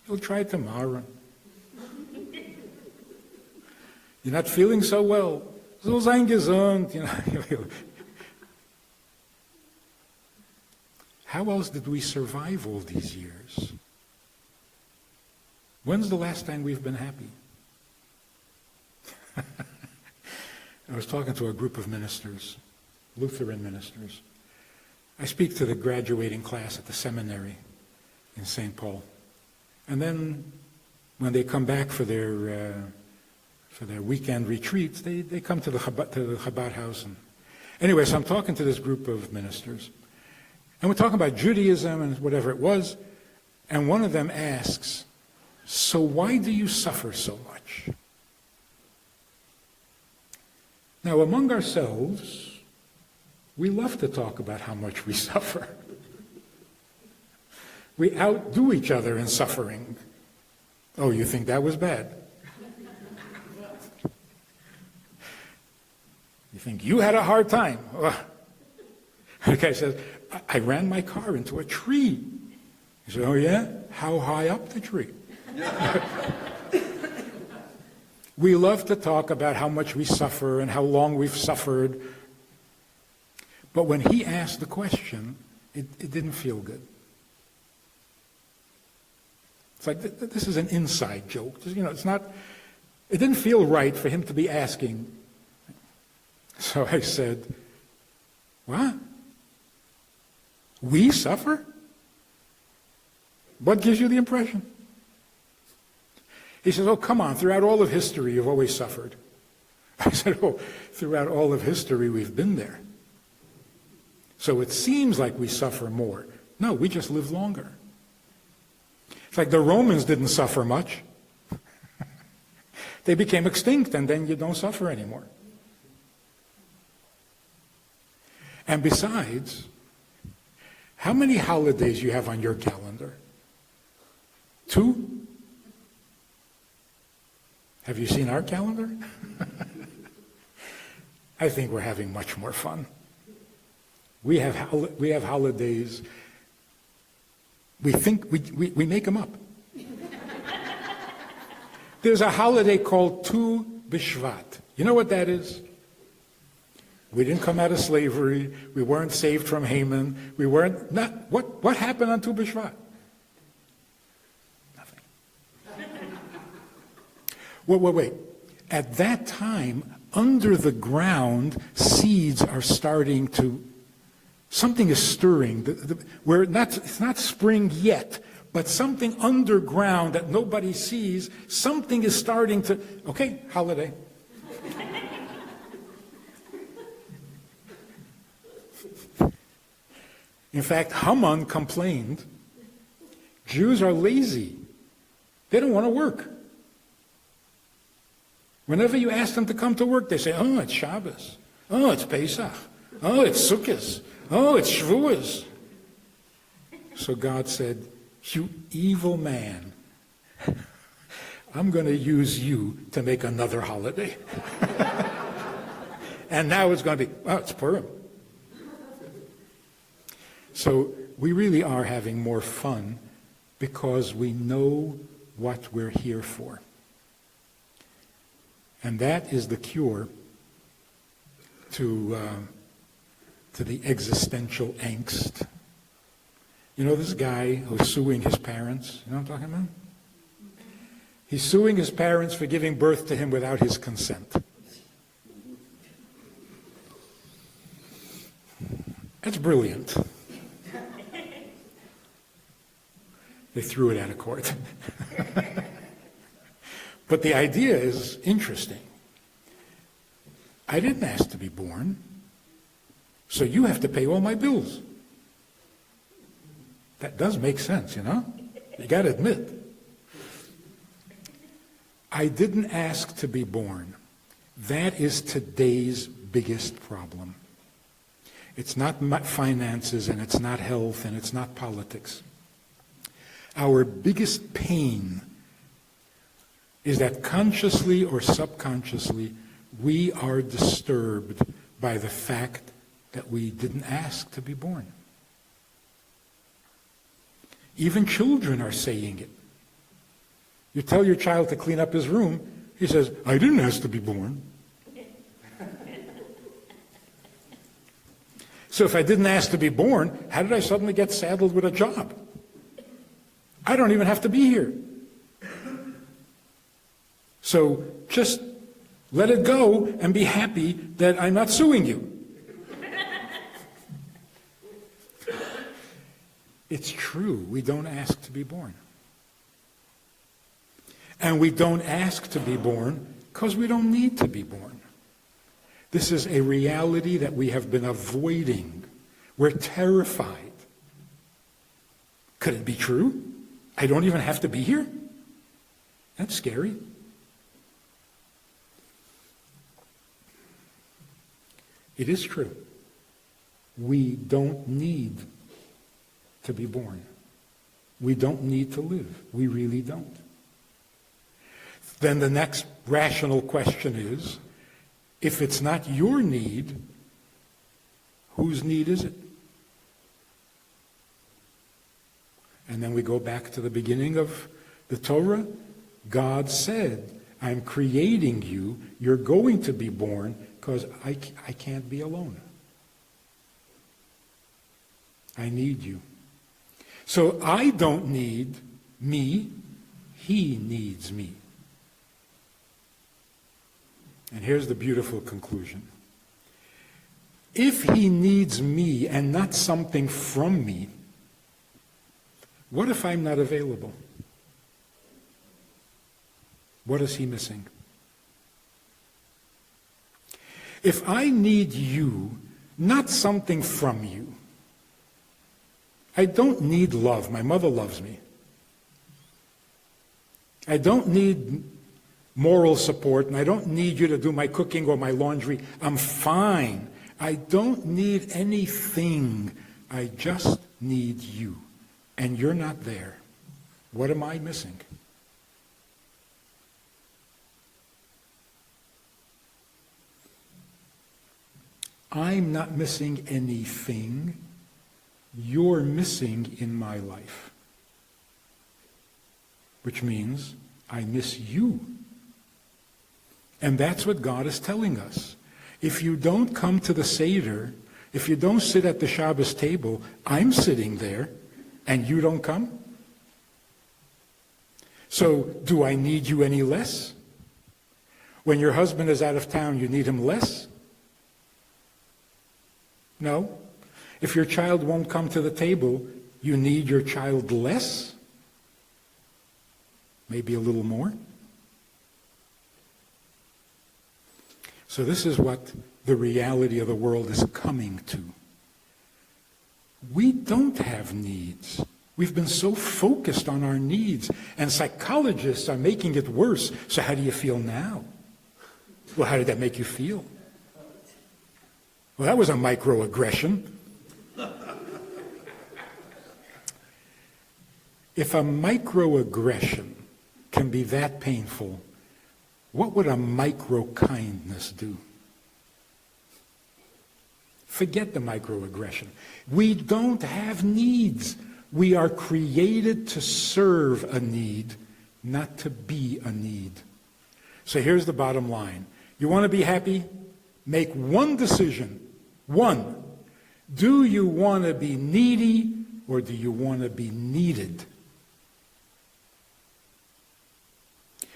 You'll try tomorrow. You're not feeling so well. So sein gesund. How else did we survive all these years? When's the last time we've been happy? I was talking to a group of ministers, Lutheran ministers. I speak to the graduating class at the seminary in St. Paul. And then when they come back for their weekend retreats, they come to the Chabad house. And anyway, so I'm talking to this group of ministers. And we're talking about Judaism and whatever it was. And one of them asks, so why do you suffer so much? Now, among ourselves, we love to talk about how much we suffer. We outdo each other in suffering. Oh, you think that was bad? You think you had a hard time? The guy says, I ran my car into a tree. He said, oh yeah? How high up the tree? We love to talk about how much we suffer and how long we've suffered. But when he asked the question, it didn't feel good. It's like, this is an inside joke. It's not, It didn't feel right for him to be asking. So I said, what? We suffer? What gives you the impression? He says, oh, come on, throughout all of history you've always suffered. I said, oh, throughout all of history we've been there. So it seems like we suffer more. No, we just live longer. It's like the Romans didn't suffer much. They became extinct, and then you don't suffer anymore. And besides, how many holidays you have on your calendar? 2? Have you seen our calendar? I think we're having much more fun. We have holidays. We think we make them up. There's a holiday called Tu B'Shvat. You know what that is? We didn't come out of slavery. We weren't saved from Haman. We weren't. What happened on Tu B'Shvat? Nothing. Wait. At that time, under the ground, seeds are starting to. Something is stirring. It's not spring yet, but something underground that nobody sees. Something is starting to. Okay, holiday. In fact, Haman complained, Jews are lazy. They don't want to work. Whenever you ask them to come to work, they say, oh, it's Shabbos. Oh, it's Pesach. Oh, it's Sukkot. Oh, it's Shavuos. So God said, you evil man, I'm going to use you to make another holiday. And now it's going to be, it's Purim. So we really are having more fun because we know what we're here for. And that is the cure to the existential angst. You know this guy who's suing his parents? You know what I'm talking about? He's suing his parents for giving birth to him without his consent. That's brilliant. They threw it out of court. But the idea is interesting. I didn't ask to be born, so you have to pay all my bills. That does make sense, you know? You got to admit. I didn't ask to be born. That is today's biggest problem. It's not finances, and it's not health, and it's not politics. Our biggest pain is that consciously or subconsciously, we are disturbed by the fact that we didn't ask to be born. Even children are saying it. You tell your child to clean up his room, he says, I didn't ask to be born. So if I didn't ask to be born, how did I suddenly get saddled with a job? I don't even have to be here. So just let it go and be happy that I'm not suing you. It's true, we don't ask to be born. And we don't ask to be born because we don't need to be born. This is a reality that we have been avoiding. We're terrified. Could it be true? I don't even have to be here? That's scary. It is true. We don't need to be born. We don't need to live. We really don't. Then the next rational question is, if it's not your need, whose need is it? And then we go back to the beginning of the Torah. God said, I'm creating you. You're going to be born because I can't be alone. I need you. So I don't need me. He needs me. And here's the beautiful conclusion. If he needs me and not something from me, what if I'm not available? What is he missing? If I need you, not something from you. I don't need love. My mother loves me. I don't need moral support, and I don't need you to do my cooking or my laundry. I'm fine. I don't need anything. I just need you. And you're not there. What am I missing? I'm not missing anything. You're missing in my life. Which means I miss you. And that's what God is telling us. If you don't come to the Seder, if you don't sit at the Shabbos table, I'm sitting there, and you don't come? So, do I need you any less? When your husband is out of town, you need him less? No. If your child won't come to the table, you need your child less? Maybe a little more? So this is what the reality of the world is coming to. We don't have needs. We've been so focused on our needs, and psychologists are making it worse. So how do you feel now? Well, how did that make you feel? Well, that was a microaggression. If a microaggression can be that painful, what would a micro-kindness do? Forget the microaggression. We don't have needs. We are created to serve a need, not to be a need. So here's the bottom line. You want to be happy? Make one decision. One. Do you want to be needy or do you want to be needed?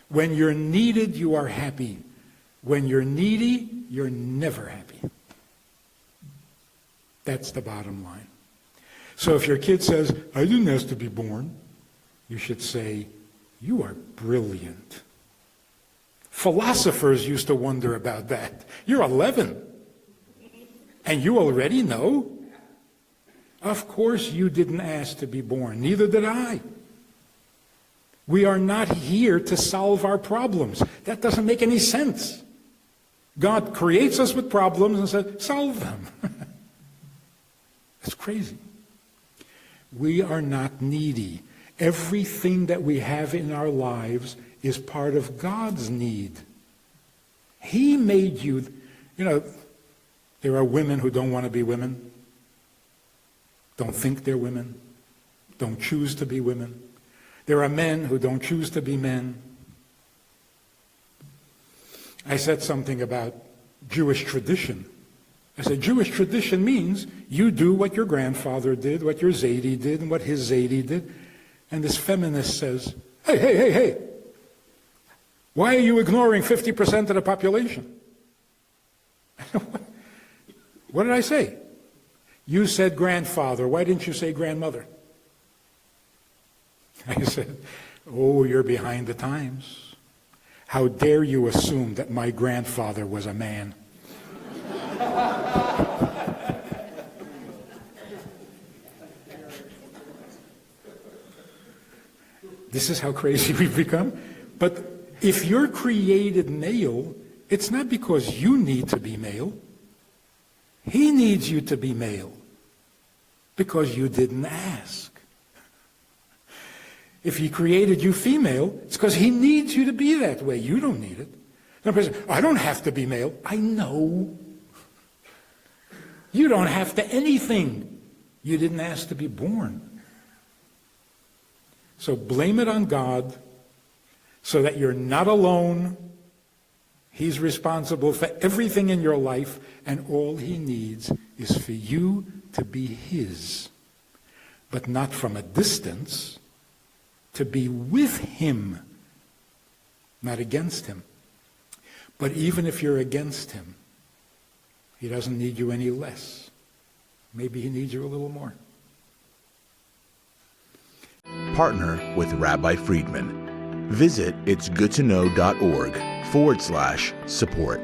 When you're needed, you are happy. When you're needy, you're never happy. That's the bottom line. So if your kid says, I didn't ask to be born, you should say, you are brilliant. Philosophers used to wonder about that. You're 11, and you already know? Of course you didn't ask to be born. Neither did I. We are not here to solve our problems. That doesn't make any sense. God creates us with problems and says, solve them. That's crazy. We are not needy. Everything that we have in our lives is part of God's need. He made you. You know, there are women who don't want to be women, don't think they're women, don't choose to be women. There are men who don't choose to be men. I said something about Jewish tradition. I said, Jewish tradition means you do what your grandfather did, what your Zaidi did, and what his Zaidi did. And this feminist says, hey, why are you ignoring 50% of the population? What did I say? You said grandfather. Why didn't you say grandmother? I said, oh, you're behind the times. How dare you assume that my grandfather was a man? This is how crazy we've become. But if you're created male, it's not because you need to be male. He needs you to be male because you didn't ask. If he created you female, it's because he needs you to be that way. You don't need it. No person, I don't have to be male. I know. You don't have to anything. You didn't ask to be born. So blame it on God so that you're not alone. He's responsible for everything in your life, and all he needs is for you to be his, but not from a distance, to be with him, not against him. But even if you're against him, he doesn't need you any less. Maybe he needs you a little more. Partner with Rabbi Friedman. Visit itsgoodtoknow.org/support.